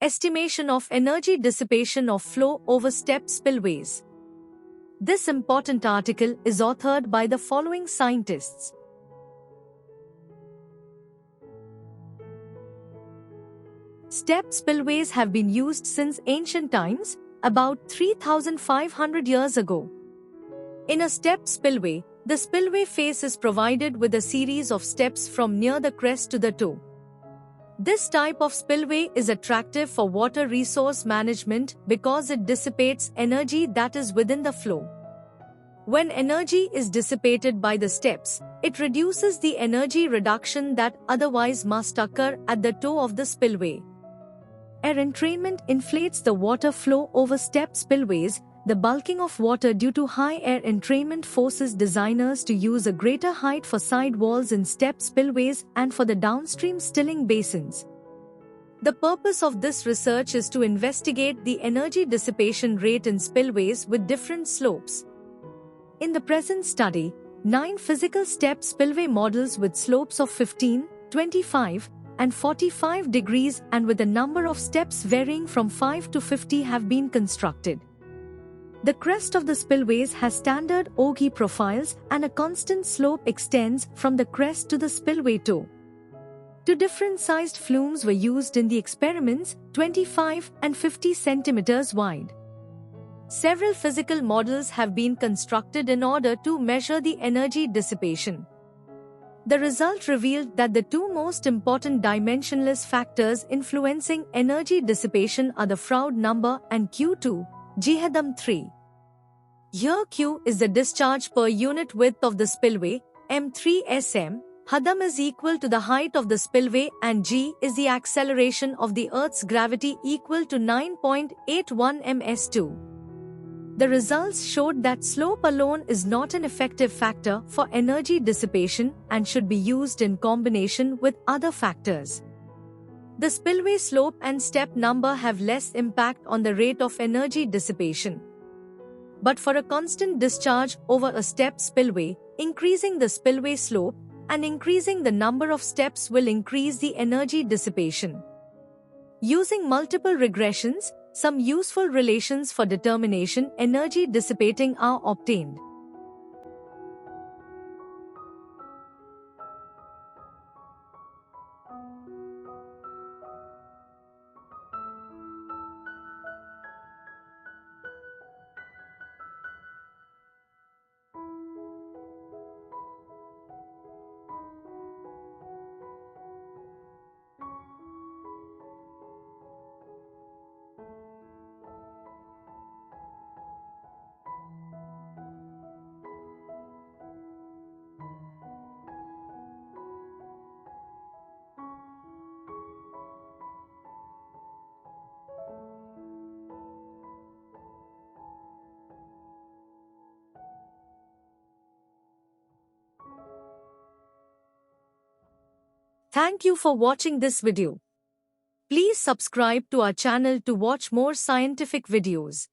Estimation of energy dissipation of flow over step spillways. This important article is authored by the following scientists. Step spillways have been used since ancient times, about 3,500 years ago. In a step spillway, the spillway face is provided with a series of steps from near the crest to the toe. This type of spillway is attractive for water resource management because it dissipates energy that is within the flow. When energy is dissipated by the steps, it reduces the energy reduction that otherwise must occur at the toe of the spillway. Air entrainment inflates the water flow over step spillways. The bulking of water due to high air entrainment forces designers to use a greater height for side walls in step spillways and for the downstream stilling basins. The purpose of this research is to investigate the energy dissipation rate in spillways with different slopes. In the present study, 9 physical step spillway models with slopes of 15, 25, and 45 degrees and with a number of steps varying from 5 to 50 have been constructed. The crest of the spillways has standard ogee profiles and a constant slope extends from the crest to the spillway toe. 2 different sized flumes were used in the experiments, 25 and 50 centimeters wide. Several physical models have been constructed in order to measure the energy dissipation. The result revealed that the 2 most important dimensionless factors influencing energy dissipation are the Froude number and Q2, Jihadam 3. Here Q is the discharge per unit width of the spillway, m3sm, Hadam is equal to the height of the spillway and G is the acceleration of the Earth's gravity equal to 9.81 ms2. The results showed that slope alone is not an effective factor for energy dissipation and should be used in combination with other factors. The spillway slope and step number have less impact on the rate of energy dissipation. But for a constant discharge over a step spillway, increasing the spillway slope and increasing the number of steps will increase the energy dissipation. Using multiple regressions, some useful relations for determination energy dissipating are obtained. Thank you for watching this video. Please subscribe to our channel to watch more scientific videos.